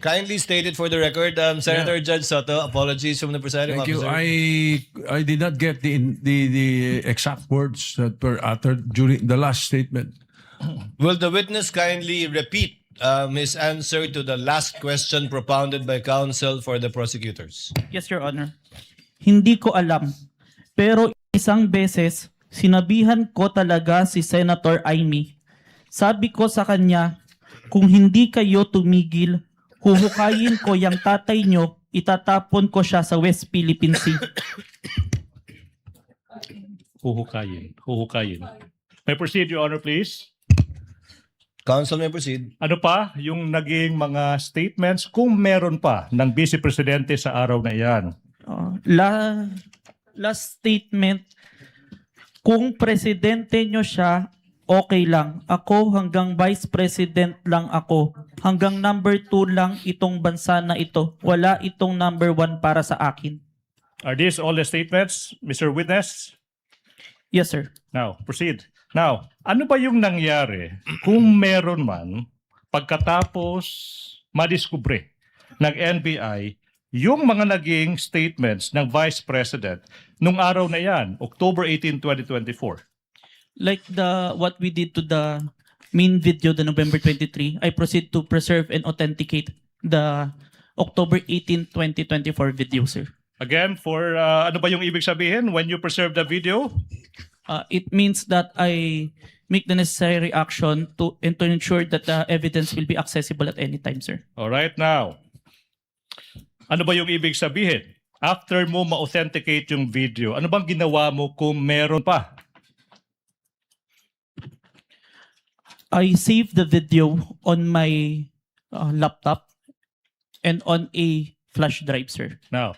Kindly stated for the record, Senator Judge Soto, apologies from the presiding Thank you. officer. I did not get the exact words that were uttered during the last statement. Will the witness kindly repeat his answer to the last question propounded by counsel for the prosecutors? Yes, Your Honor. Hindi ko alam. Pero isang beses, sinabihan ko talaga si Senator Imee. Sabi ko sa kanya, kung hindi kayo tumigil, huhukayin ko yung tatay nyo, itatapon ko siya sa West Philippine Sea. Huhukayin. May proceed, Your Honor, please. Counsel may proceed. Ano pa yung naging mga statements kung meron pa ng Vice Presidente sa araw na iyan? Last statement, kung presidente nyo siya, okay lang. Ako hanggang vice president lang ako. Hanggang number 2 lang itong bansa na ito. Wala itong number 1 para sa akin. Are these all the statements, Mr. Witness? Yes, sir. Now, proceed. Now, ano ba yung nangyari kung meron man pagkatapos madiskubre ng NBI yung mga naging statements ng Vice President nung araw na yan, October 18, 2024? Like what we did to the main video, the November 23, I proceed to preserve and authenticate the October 18, 2024 video, sir. Again, for ano ba yung ibig sabihin when you preserve the video? It means that I make the necessary action to ensure that the evidence will be accessible at any time, sir. All right, now. Ano ba yung ibig sabihin? After mo ma-authenticate yung video, ano bang ginawa mo kung meron pa? I saved the video on my laptop and on a flash drive, sir. Now,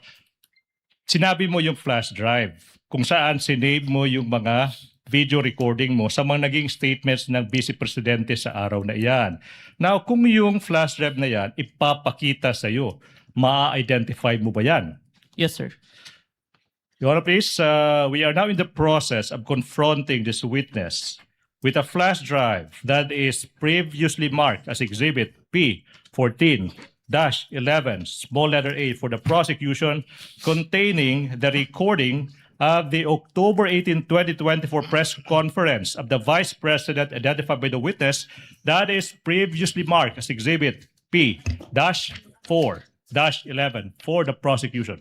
sinabi mo yung flash drive kung saan sinave mo yung mga video recording mo sa mga naging statements ng Vice Presidente sa araw na iyan. Now, kung yung flash drive na yan ipapakita sa iyo, ma-identify mo ba yan? Yes, sir. Your Honor, please, we are now in the process of confronting this witness with a flash drive that is previously marked as Exhibit P14-11, small letter A for the prosecution, containing the recording of the October 18, 2024 press conference of the Vice President identified by the witness that is previously marked as Exhibit P-4-11 for the prosecution.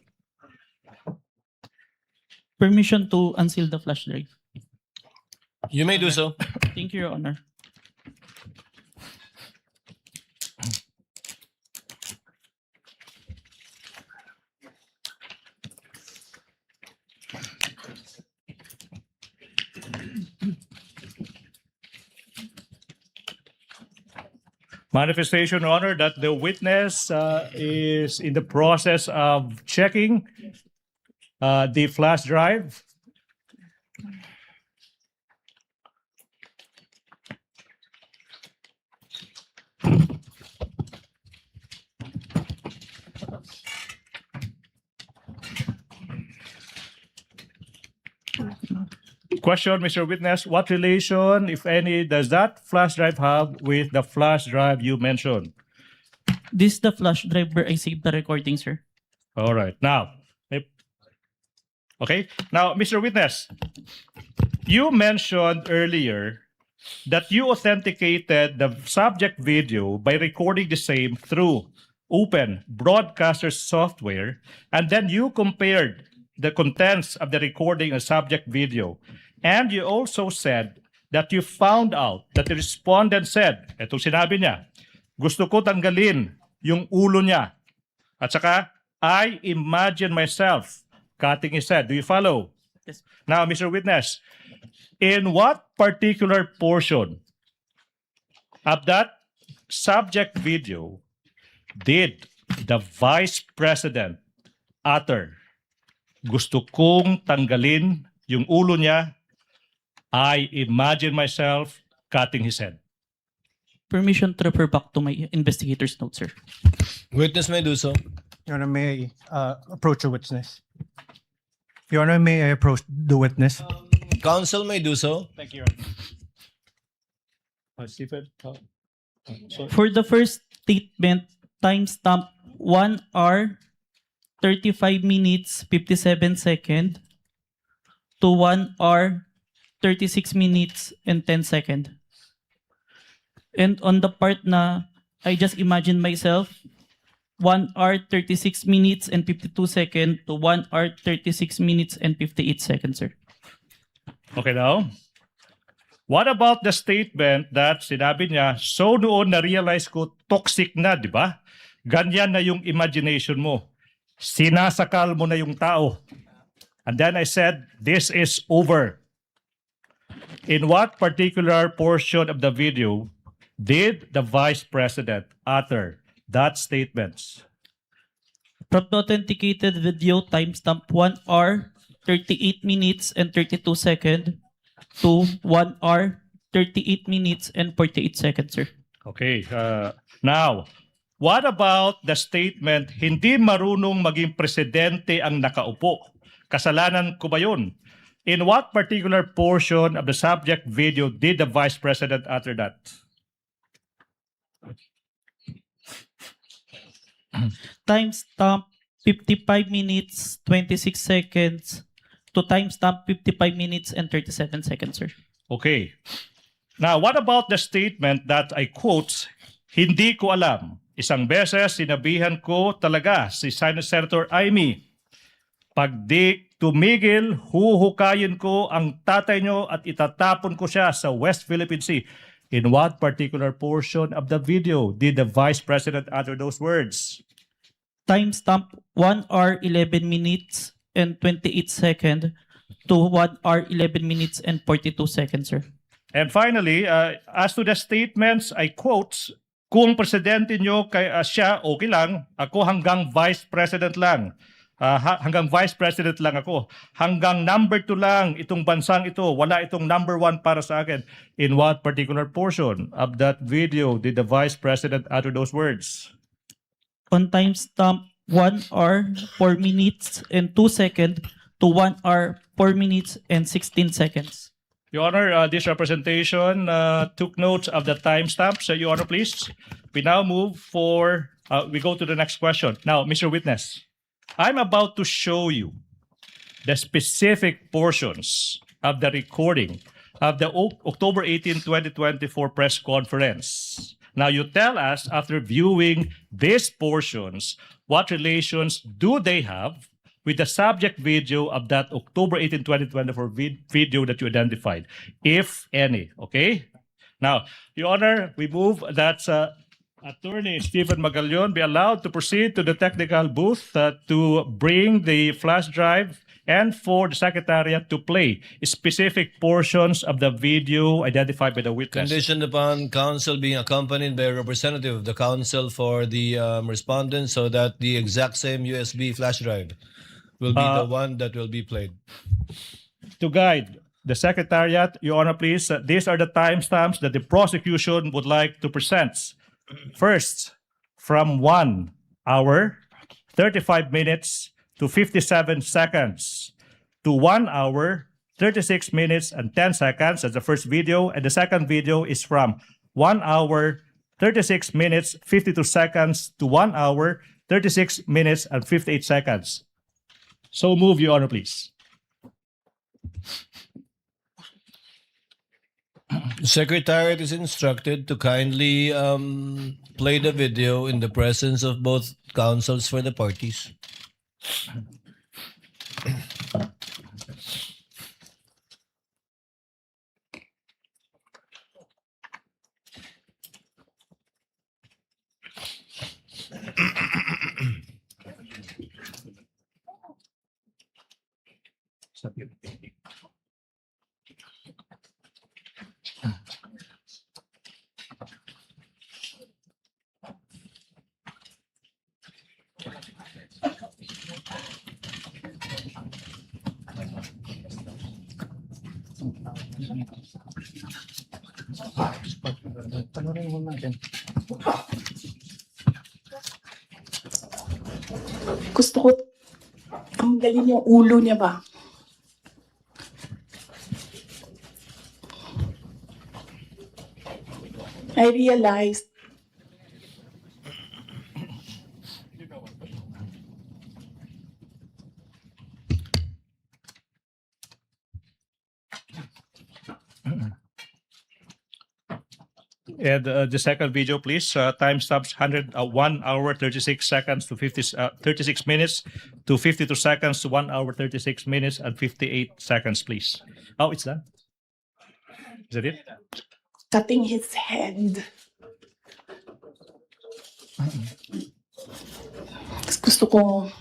Permission to unseal the flash drive. You may do so. Thank you, Your Honor. Manifestation, Your Honor, that the witness is in the process of checking the flash drive. Question, Mr. Witness, what relation, if any, does that flash drive have with the flash drive you mentioned? This is the flash drive where I saved the recording, sir. All right. Now, okay. Now, Mr. Witness, you mentioned earlier that you authenticated the subject video by recording the same through open broadcaster software, and then you compared the contents of the recording and subject video. And you also said that you found out that the respondent said, etong sinabi niya, gusto ko tanggalin yung ulo niya. At saka, I imagine myself cutting his head. Do you follow? Yes. Now, Mr. Witness, in what particular portion of that subject video did the Vice President utter, gusto kong tanggalin yung ulo niya, I imagine myself cutting his head? Permission to refer back to my investigator's note, sir. Witness may do so. Your Honor, may I approach the witness? Your Honor, may I approach the witness? Counsel may do so. Thank you. Stephen? For the first statement, timestamp 1 hour 35 minutes 57 seconds to 1 hour 36 minutes and 10 seconds. And on the part na I just imagine myself 1 hour 36 minutes and 52 seconds to 1 hour 36 minutes and 58 seconds, sir. Okay now? What about the statement that sinabi niya, so noon na-realize ko toxic na, di ba? Ganyan na yung imagination mo. Sinasakal mo na yung tao. And then I said, this is over. In what particular portion of the video did the Vice President utter that statement? From the authenticated video, timestamp 1 hour 38 minutes and 32 seconds to 1 hour 38 minutes and 48 seconds, sir. Okay. Now, what about the statement, hindi marunong maging presidente ang nakaupo? Kasalanan ko ba yun? In what particular portion of the subject video did the Vice President utter that? Timestamp 55 minutes 26 seconds to timestamp 55 minutes and 37 seconds, sir. Okay. Now, what about the statement that I quote, hindi ko alam. Isang beses, sinabihan ko talaga si Senator Imee, pag di tumigil, huhukayin ko ang tatay nyo at itatapon ko siya sa West Philippine Sea. In what particular portion of the video did the Vice President utter those words? Timestamp 1 hour 11 minutes and 28 seconds to 1 hour 11 minutes and 42 seconds, sir. And finally, as to the statements, I quote, kung presidente nyo siya, okay lang. Ako hanggang vice president lang. Hanggang vice president lang ako. Hanggang number 2 lang itong bansang ito. Wala itong number 1 para sa akin. In what particular portion of that video did the vice president utter those words? On timestamp 1 hour 4 minutes and 2 seconds to 1 hour 4 minutes and 16 seconds. Your Honor, this representation took notes of the timestamps. Your Honor, please. We now move for, we go to the next question. Now, Mr. Witness, I'm about to show you the specific portions of the recording of the October 18, 2024 press conference. Now, you tell us, after viewing these portions, what relations do they have with the subject video of that October 18, 2024 video that you identified, if any, okay? Now, Your Honor, we move that Attorney Stephen Magallaon be allowed to proceed to the technical booth to bring the flash drive and for the Secretariat to play specific portions of the video identified by the witness. Conditioned upon counsel being accompanied by a representative of the counsel for the respondent so that the exact same USB flash drive will be the one that will be played. To guide the Secretariat, Your Honor, please, these are the timestamps that the prosecution would like to present. First, from 1 hour, 35 minutes to 57 seconds to 1 hour, 36 minutes and 10 seconds. That's the first video. And the second video is from 1 hour, 36 minutes, 52 seconds to 1 hour, 36 minutes and 58 seconds. So move, Your Honor, please. Secretariat is instructed to kindly play the video in the presence of both counsels for the parties. Gusto ko, ang galing yung ulo niya ba? I realized And the second video, please. Timestamps 1 hour 36 seconds to 36 minutes to 52 seconds to 1 hour 36 minutes and 58 seconds, please. Oh, it's done. Is that it? Cutting his head. Gusto ko,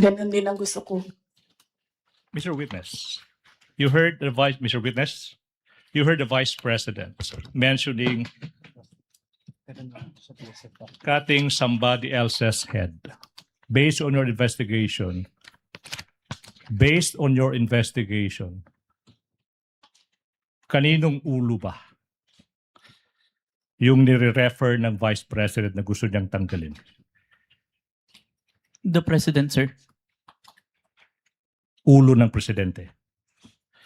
ganun din ang gusto ko. Mr. Witness, you heard the Mr. Witness, you heard the Vice President mentioning cutting somebody else's head. Based on your investigation, kaninong ulo ba yung nire-refer ng Vice President na gusto niyang tanggalin? The President, sir. Ulo ng Presidente.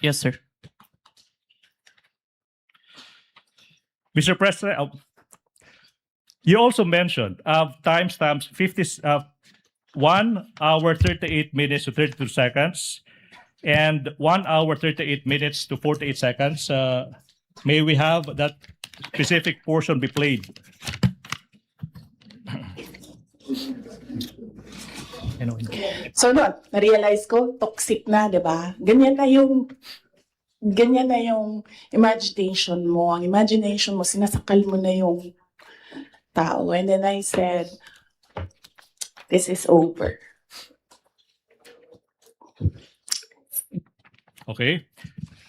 Yes, sir. Mr. President, you also mentioned timestamps 1 hour 38 minutes to 32 seconds and 1 hour 38 minutes to 48 seconds. May we have that specific portion be played? So noon, na-realize ko, toxic na, di ba? Ganyan na yung imagination mo. Ang imagination mo, sinasakal mo na yung tao. And then I said, this is over. Okay.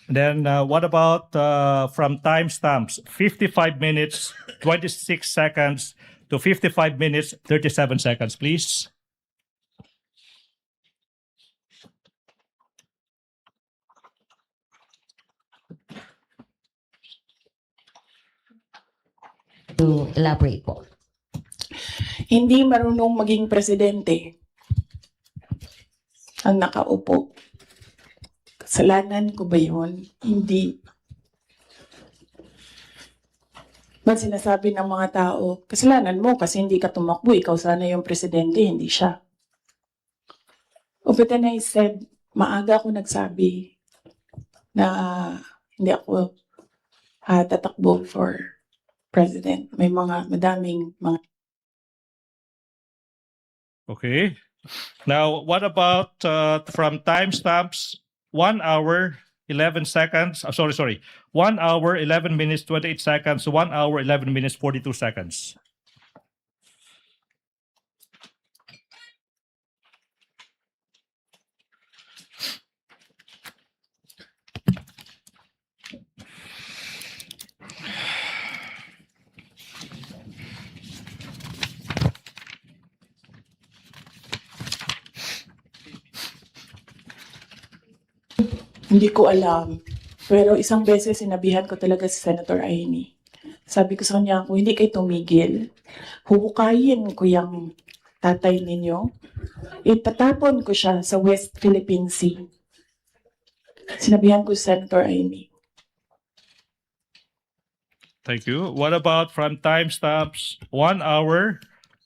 Then what about from timestamps 55 minutes 26 seconds to 55 minutes 37 seconds, please? To elaborate po. Hindi marunong maging presidente ang nakaupo. Kasalanan ko ba yun? Hindi. Ba't sinasabi ng mga tao, kasalanan mo kasi hindi ka tumakbo, ikaw sana yung presidente, hindi siya. But then I said, maaga ako nagsabi na hindi ako tatakbo for president. May madaming mga. Okay. Now, what about from timestamps 1 hour 11 seconds? 1 hour 11 minutes 28 seconds to 1 hour 11 minutes 42 seconds. Hindi ko alam. Pero isang beses sinabihan ko talaga si Senator Imee. Sabi ko sa kanya, kung hindi kayo tumigil, huhukayin ko yung tatay ninyo. Itatapon ko siya sa West Philippine Sea. Sinabihan ko si Senator Imee. Thank you. What about from timestamps 1 hour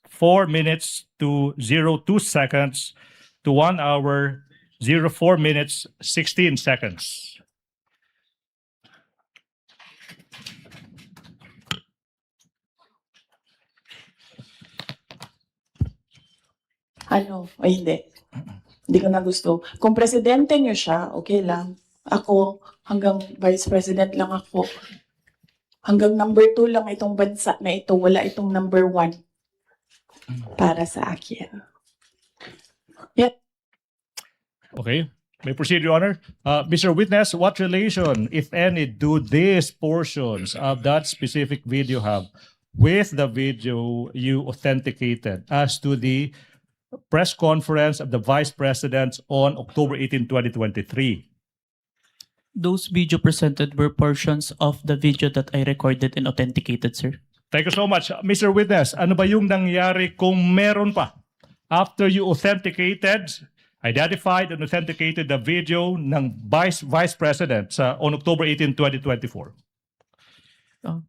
4 minutes to 02 seconds to 1 hour 04 minutes 16 seconds? Ano? O hindi. Hindi ko na gusto. Kung presidente niyo siya, okay lang. Ako, hanggang vice president lang ako. Hanggang number 2 lang itong bansa na ito. Wala itong number 1 para sa akin. Yeah. Okay. May proceed, Your Honor. Mr. Witness, what relation, if any, do these portions of that specific video have with the video you authenticated as to the press conference of the Vice President on October 18, 2023? Those video presented were portions of the video that I recorded and authenticated, sir. Thank you so much. Mr. Witness, ano ba yung nangyari kung meron pa? After you identified and authenticated the video ng Vice President on October 18, 2024.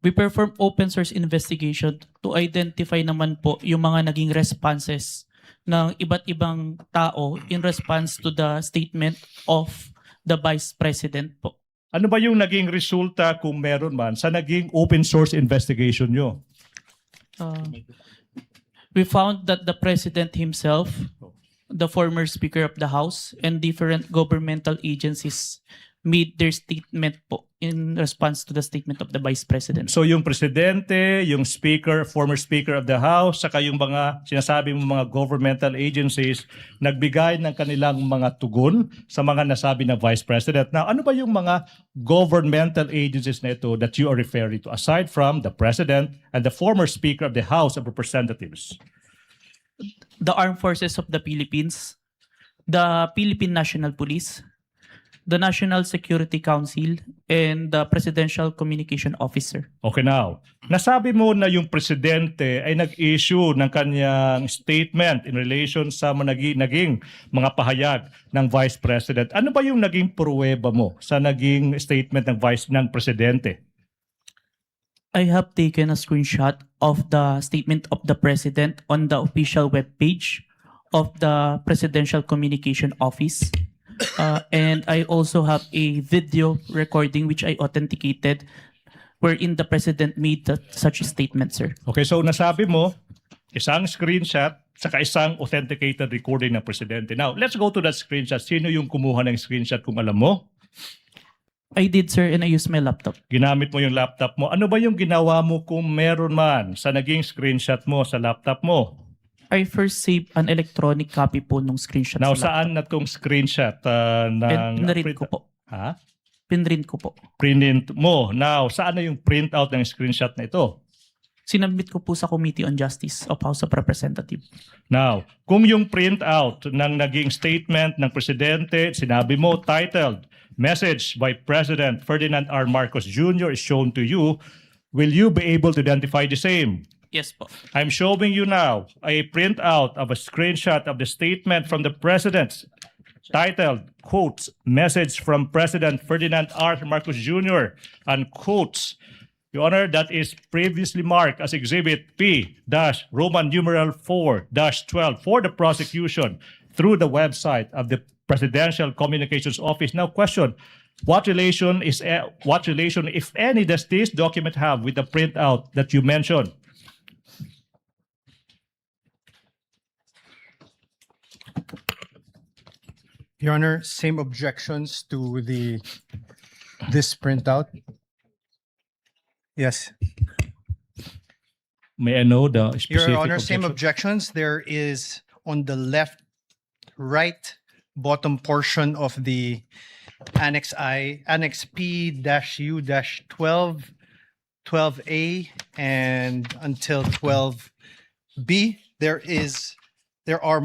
We perform open source investigation to identify naman po yung mga naging responses ng iba't ibang tao in response to the statement of the Vice President po. Ano ba yung naging resulta kung meron man sa naging open source investigation nyo? We found that the president himself, the former Speaker of the House, and different governmental agencies made their statement po in response to the statement of the Vice President. So yung presidente, yung speaker, former speaker of the House, saka yung mga sinasabi mo mga governmental agencies, nagbigay ng kanilang mga tugon sa mga nasabi ng Vice President. Now, ano ba yung mga governmental agencies na ito that you are referring to, aside from the President and the former Speaker of the House of Representatives? The Armed Forces of the Philippines, the Philippine National Police, the National Security Council, and the Presidential Communication Officer. Okay, now, nasabi mo na yung presidente ay nag-issue ng kanyang statement in relation sa naging mga pahayag ng Vice President. Ano ba yung naging pruweba mo sa naging statement ng presidente? I have taken a screenshot of the statement of the President on the official webpage of the Presidential Communication Office. And I also have a video recording which I authenticated wherein the President made such a statement, sir. Okay, so nasabi mo, isang screenshot saka isang authenticated recording ng presidente. Now, let's go to that screenshot. Sino yung kumuha ng screenshot kung alam mo? I did, sir, and I used my laptop. Ginamit mo yung laptop mo. Ano ba yung ginawa mo kung meron man sa naging screenshot mo sa laptop mo? I first saved an electronic copy po nung screenshot. Now, sa laptop. saan na tong screenshot ng... Pinrint ko po. Ha? Pinrint ko po. Print mo. Now, saan na yung printout ng screenshot na ito? Sinabmit ko po sa Committee on Justice of House of Representatives. Now, kung yung printout ng naging statement ng presidente, sinabi mo, titled, Message by President Ferdinand R. Marcos Jr. is shown to you, will you be able to identify the same? Yes po. I'm showing you now a printout of a screenshot of the statement from the president titled, quotes, Message from President Ferdinand R. Marcos Jr. and quotes, Your Honor, that is previously marked as Exhibit P-Roman numeral 4-12 for the prosecution through the website of the Presidential Communications Office. Now, question, what relation, if any, does this document have with the printout that you mentioned? Your Honor, same objections to this printout. Yes. May I know the specific Your Honor, same objection? objections. There is on the right bottom portion of the Annex P-U-12, 12A, and until 12B, there are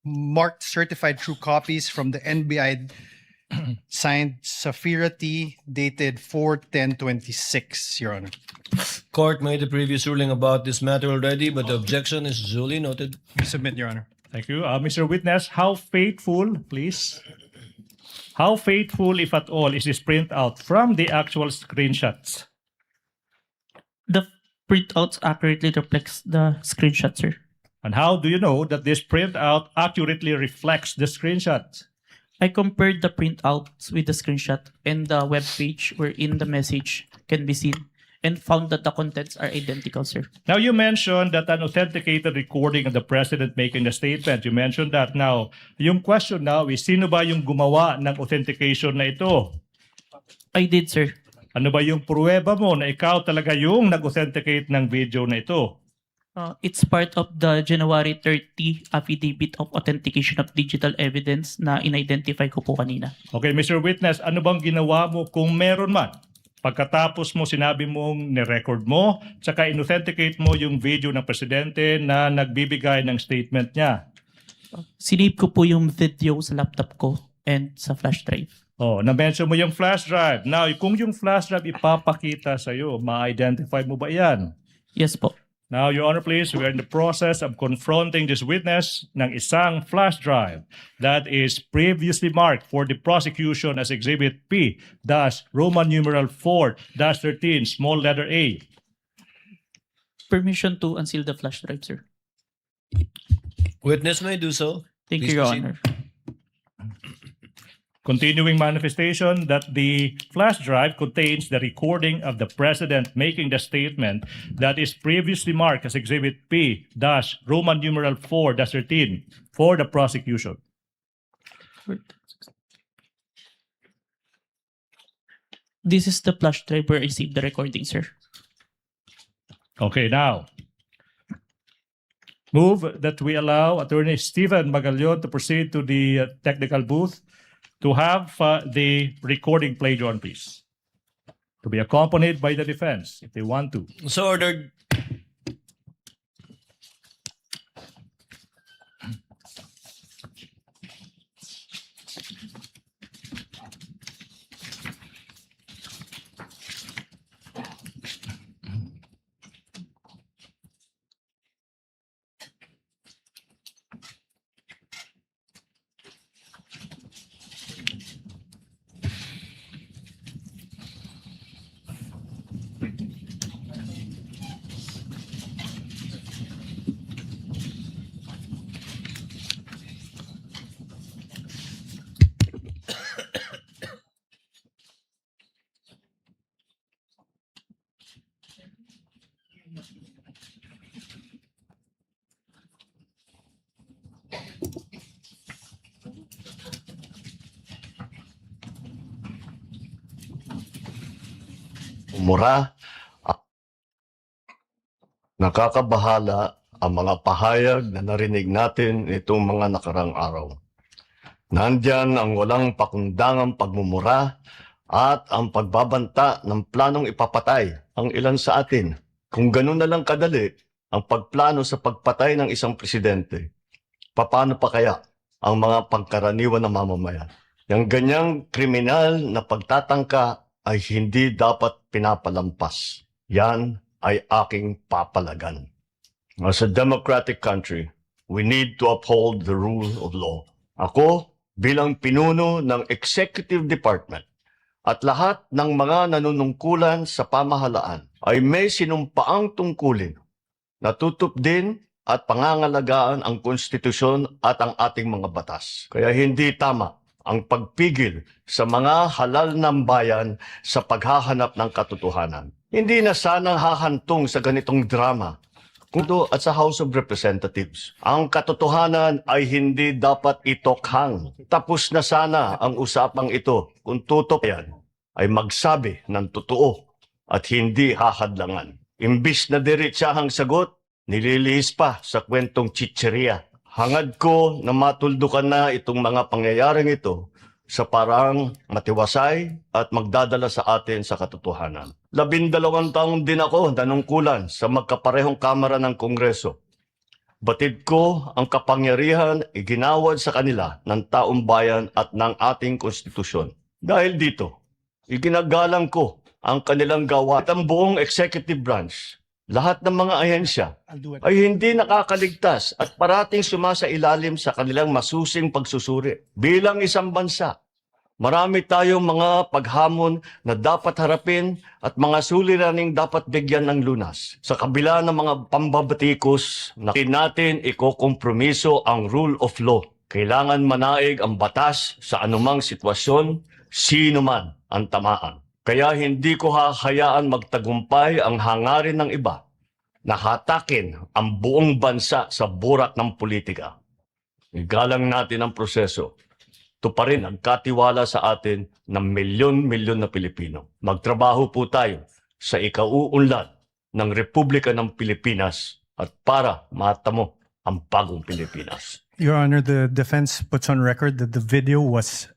marked certified true copies from the NBI signed Safira T, dated 4/10/26, Your Honor. Court made a previous ruling about this matter already, but the objection is duly noted. We submit, Your Honor. Thank you. Mr. Witness, how faithful, please? How faithful, if at all, is this printout from the actual screenshots? The printouts accurately reflects the screenshot, sir. And how do you know that this printout accurately reflects the screenshots? I compared the printouts with the screenshot and the web page wherein the message can be seen and found that the contents are identical, sir. Now, you mentioned that an authenticated recording of the president making the statement. You mentioned that. Now, yung question now is, sino ba yung gumawa ng authentication na ito? I did, sir. Ano ba yung pruweba mo na ikaw talaga yung nag-authenticate ng video na ito? It's part of the January 30 Affidavit of Authentication of Digital Evidence na in-identify ko po kanina. Okay, Mr. Witness, ano bang ginawa mo kung meron man? Pagkatapos mo, sinabi mong ni-record mo, tsaka in-authenticate mo yung video ng presidente na nagbibigay ng statement niya. Sinave ko po yung video sa laptop ko and sa flash drive. Oh, na-mention mo yung flash drive. Now, kung yung flash drive ipapakita sa'yo, ma-identify mo ba yan? Yes po. Now, Your Honor, please, we are in the process of confronting this witness ng isang flash drive that is previously marked for the prosecution as Exhibit P-Roman numeral 4-13, small letter A. Permission to unseal the flash drive, sir. Witness may do so. Thank Please you, Your proceed. Honor. Continuing manifestation that the flash drive contains the recording of the president making the statement that is previously marked as Exhibit P-Roman numeral 4-13 for the prosecution. This is the flash drive where I received the recording, sir. Okay, now, move that we allow Attorney Stephen Magallon to proceed to the technical booth to have the recording played on, please. To be accompanied by the defense, if they want to. So ordered. Mura. Nakakabahala ang mga pahayag na narinig natin itong mga nakarang araw. Nandyan ang walang pakundangang pagmumura at ang pagbabanta ng planong ipapatay ang ilan sa atin. Kung ganun na lang kadali ang pagplano sa pagpatay ng isang presidente, paano pa kaya ang mga pangkaraniwan na mamamayan? Yang ganyang kriminal na pagtatangka ay hindi dapat pinapalampas. Yan ay aking papalagan. As a democratic country, we need to uphold the rule of law. Ako, bilang pinuno ng Executive Department at lahat ng mga nanunungkulan sa pamahalaan ay may sinumpaang tungkulin na tutupdin at pangangalagaan ang konstitusyon at ang ating mga batas. Kaya hindi tama ang pagpigil sa mga halal ng bayan sa paghahanap ng katotohanan. Hindi na sana hahantong sa ganitong drama kundo at sa House of Representatives. Ang katotohanan ay hindi dapat itokhang. Tapos na sana ang usapang ito kung yan ay magsabi ng totoo at hindi hahadlangan. Imbis na diretsahang sagot, nililihis pa sa kwentong chicheria. Hangad ko na matuldukan na itong mga pangyayaring ito sa parang matiwasay at magdadala sa atin sa katotohanan. 12 taon din ako nanungkulan sa magkaparehong kamara ng Kongreso. Batid ko ang kapangyarihan iginawad sa kanila ng taong bayan at ng ating konstitusyon. Dahil dito, iginagalang ko ang kanilang gawa at ang buong executive branch. Lahat ng mga ahensya ay hindi nakakaligtas at parating sumasailalim sa kanilang masusing pagsusuri. Bilang isang bansa, marami tayong mga paghamon na dapat harapin at mga suliraning dapat bigyan ng lunas. Sa kabila ng mga pambabatikos, natin ikokompromiso ang rule of law. Kailangan manaig ang batas sa anumang sitwasyon, sino man ang tamaan. Kaya hindi ko hahayaan magtagumpay ang hangarin ng iba na hatakin ang buong bansa sa burak ng politika. Igalang natin ang proseso. Ito pa rin ang katiwala sa atin ng milyon-milyon na Pilipino. Magtrabaho po tayo sa ikauunlad ng Republika ng Pilipinas at para matamo ang bagong Pilipinas. Your Honor, the defense puts on record that the video was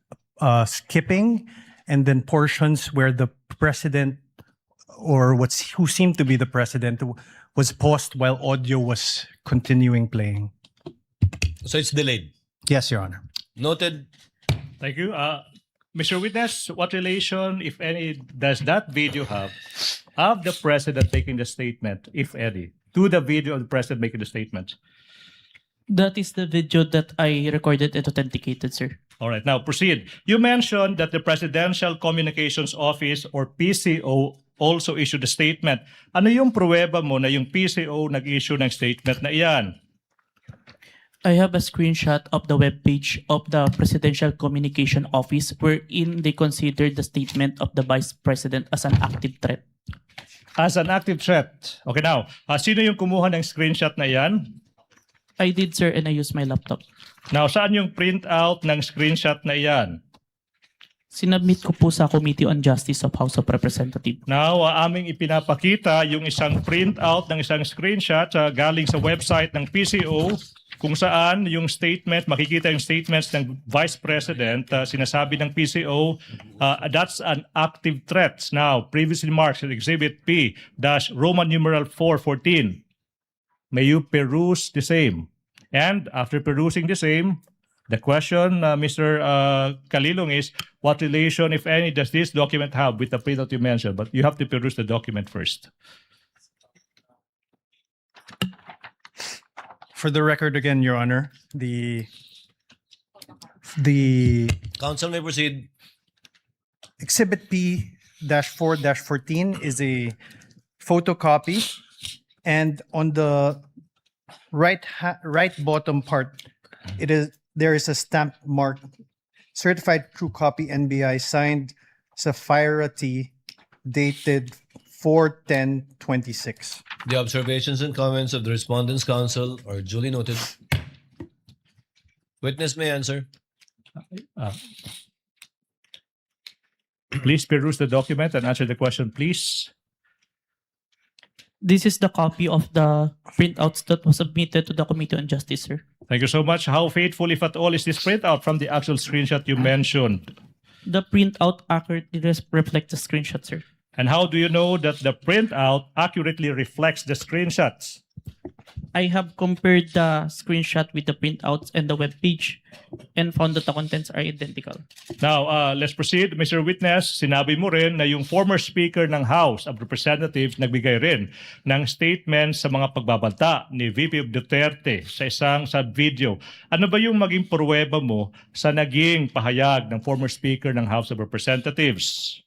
skipping and then portions where the president or who seemed to be the president was paused while audio was continuing playing. So it's delayed. Yes, Your Honor. Noted. Thank you. Mr. Witness, what relation, if any, does that video have of the president making the statement, if any, to the video of the president making the statement? That is the video that I recorded and authenticated, sir. All right, now proceed. You mentioned that the Presidential Communications Office or PCO also issued a statement. Ano yung pruweba mo na yung PCO nag-issue ng statement na iyan? I have a screenshot of the webpage of the Presidential Communication Office wherein they considered the statement of the Vice President as an active threat. As an active threat. Okay, now, sino yung kumuha ng screenshot na yan? I did, sir, and I used my laptop. Now, saan yung printout ng screenshot na yan? Sinubmit ko po sa Committee on Justice of House of Representatives. Now, aming ipinapakita yung isang printout ng isang screenshot galing sa website ng PCO kung saan yung statement, makikita yung statements ng Vice President, sinasabi ng PCO, that's an active threat. Now, previously marked as Exhibit P Roman numeral 414. May you peruse the same. And after perusing the same, the question, Mr. Kalilong, is what relation, if any, does this document have with the printout you mentioned? But you have to peruse the document first. For the record again, Your Honor, the Council may proceed. Exhibit P-4-14 is a photocopy, and on the right bottom part, there is a stamp mark, certified true copy NBI signed Sapphirati, dated 4/10/26. The observations and comments of the Respondents' Council are duly noted. Witness may answer. Please peruse the document and answer the question, please. This is the copy of the printouts that was submitted to the Committee on Justice, sir. Thank you so much. How faithful, if at all, is this printout from the actual screenshot you mentioned? The printout accurately reflects the screenshot, sir. And how do you know that the printout accurately reflects the screenshots? I have compared the screenshot with the printouts and the web page and found that the contents are identical. Now, let's proceed. Mr. Witness, sinabi mo rin na yung former Speaker ng House of Representatives nagbigay rin ng statement sa mga pagbabanta ni VP of DUTERTE sa isang video. Ano ba yung maging pruweba mo sa naging pahayag ng former Speaker ng House of Representatives?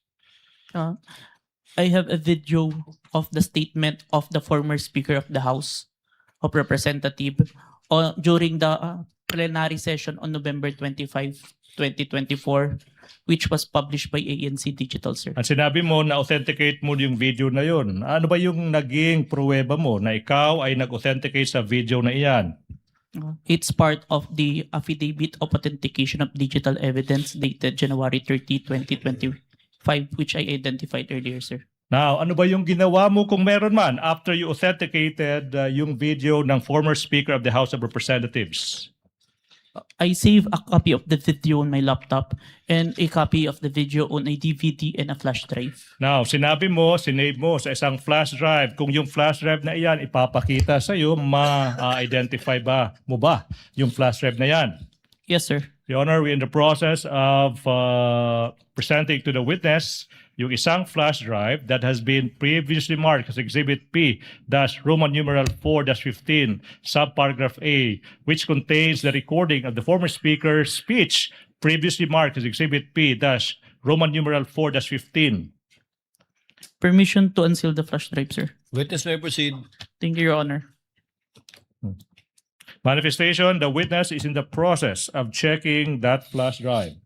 I have a video of the statement of the former Speaker of the House of Representatives during the plenary session on November 25, 2024, which was published by ANC Digital, sir. At sinabi mo na authenticate mo yung video na yun. Ano ba yung naging pruweba mo na ikaw ay nag-authenticate sa video na iyan? It's part of the Affidavit of Authentication of Digital Evidence dated January 30, 2025, which I identified earlier, sir. Now, ano ba yung ginawa mo kung meron man after you authenticated yung video ng former Speaker of the House of Representatives? I save a copy of the video on my laptop and a copy of the video on a DVD and a flash drive. Now, sinabi mo, sinave mo sa isang flash drive. Kung yung flash drive na iyan ipapakita sa iyo, ma-identify ba mo ba yung flash drive na yan? Yes, sir. Your Honor, we're in the process of presenting to the witness yung isang flash drive that has been previously marked as Exhibit P Roman numeral 4-15 subparagraph A, which contains the recording of the former Speaker's speech previously marked as Exhibit P Roman numeral 4-15. Permission to unseal the flash drive, sir. Witness may proceed. Thank you, Your Honor. Manifestation, the witness is in the process of checking that flash drive.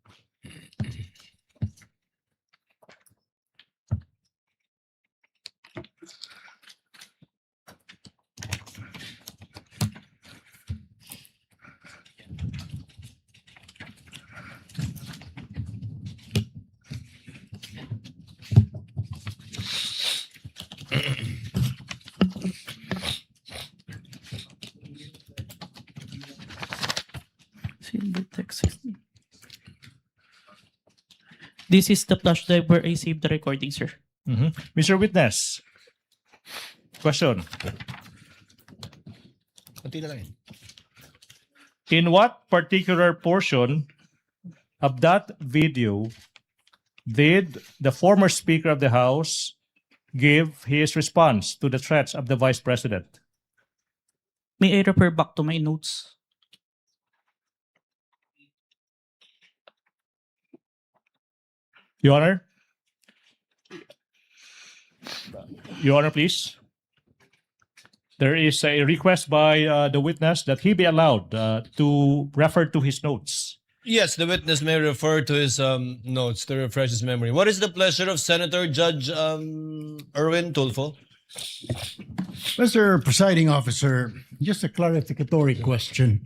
This is the flash drive where I saved the recording, sir. Mr. Witness, question. Konti na lang eh. In what particular portion of that video did the former Speaker of the House give his response to the threats of the Vice President? May I refer back to my notes? Your Honor? Your Honor, please. There is a request by the witness that he be allowed to refer to his notes. Yes, the witness may refer to his notes to refresh his memory. What is the pleasure of Senator Judge Erwin Tulfo? Mr. Presiding Officer, just a clarificatory question.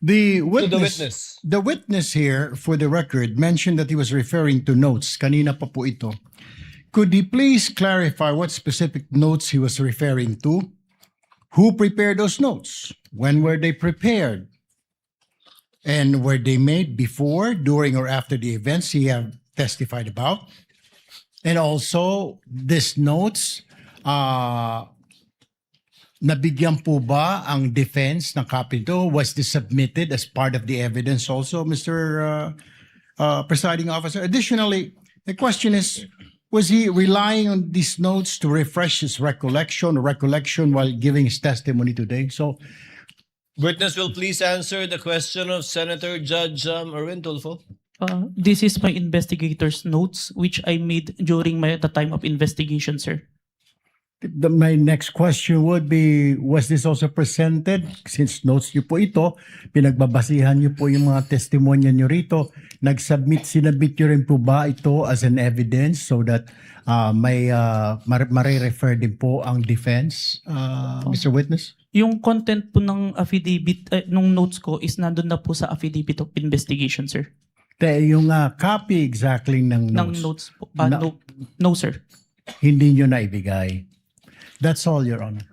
The witness, the witness here, for the record, mentioned that he was referring to notes. Kanina pa po ito. Could he please clarify what specific notes he was referring to? Who prepared those notes? When were they prepared? And were they made before, during, or after the events he have testified about? And also, these notes, nabigyan po ba ang defense ng copy to? Was this submitted as part of the evidence also, Mr. Presiding Officer? Additionally, the question is, was he relying on these notes to refresh his recollection while giving his testimony today? So, Witness will please answer the question of Senator Judge Erwin Tulfo. This is my investigator's notes, which I made during the time of investigation, sir. my next question would be, was this also presented? Since notes niyo po ito, pinagbabasihan niyo po yung mga testimonya niyo rito, sinabit niyo rin po ba ito as an evidence so that mare-refer din po ang defense, Mr. Witness? Yung content po ng affidavit, nung notes ko is nandun na po sa affidavit of investigation, sir. Yung copy exactly ng notes? Ng notes po. No, sir. Hindi nyo naibigay. That's all, Your Honor.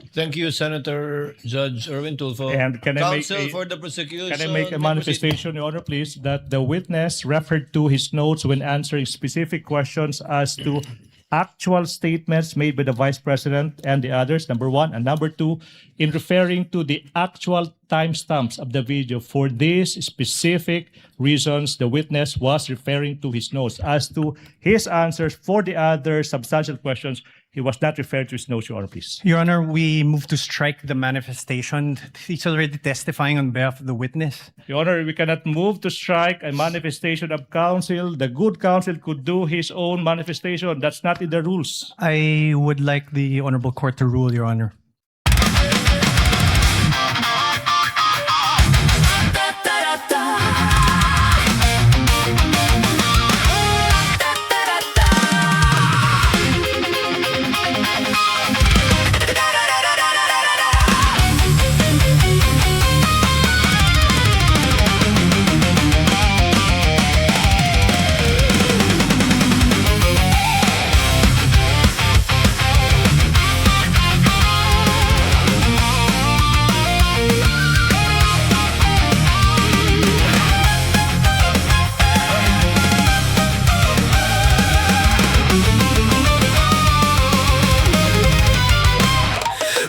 Thank you, Senator Judge Erwin Tulfo. And can I make Counsel a- for the prosecution. Can I make a may proceed. manifestation, Your Honor, please, that the witness referred to his notes when answering specific questions as to actual statements made by the Vice President and the others, number one. And number two, in referring to the actual timestamps of the video. For these specific reasons, the witness was referring to his notes. As to his answers for the other substantial questions, he was not referring to his notes, Your Honor, please. Your Honor, we move to strike the manifestation. He's already testifying on behalf of the witness. Your Honor, we cannot move to strike a manifestation of counsel. The good counsel could do his own manifestation. That's not in the rules. I would like the Honorable Court to rule, Your Honor.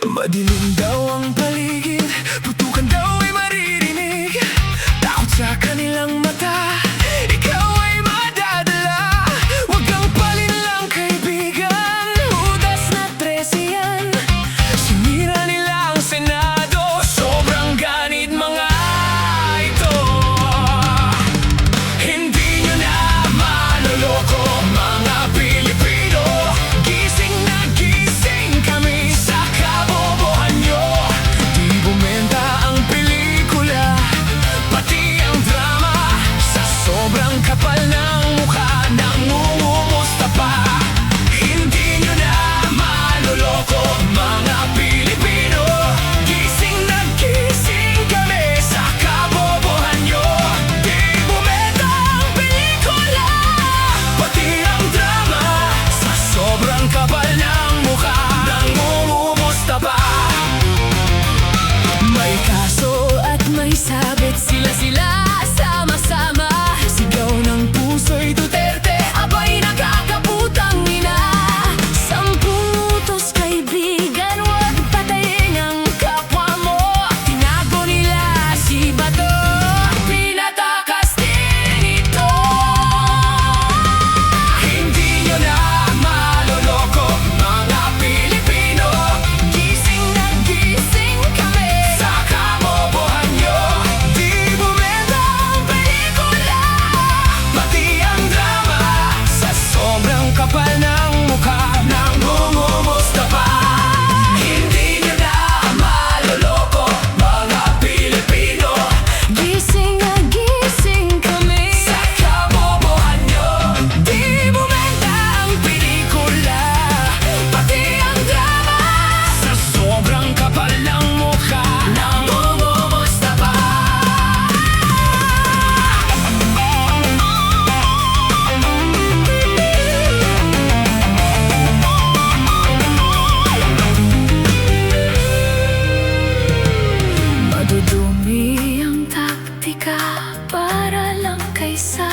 Madilim daw ang paligid, putukan daw ay maririnig. Takot sa kanilang mata, ikaw ay madadala. Huwag kang palinlang kaibigan, hudas na 13 yan. Sinira nila ang Senado, sobrang ganid mga ito. Hindi nyo na maloloko mga Pilipino. Gising na gising kami sa kabobohan nyo. Di bumenta ang pelikula, pati ang drama. isa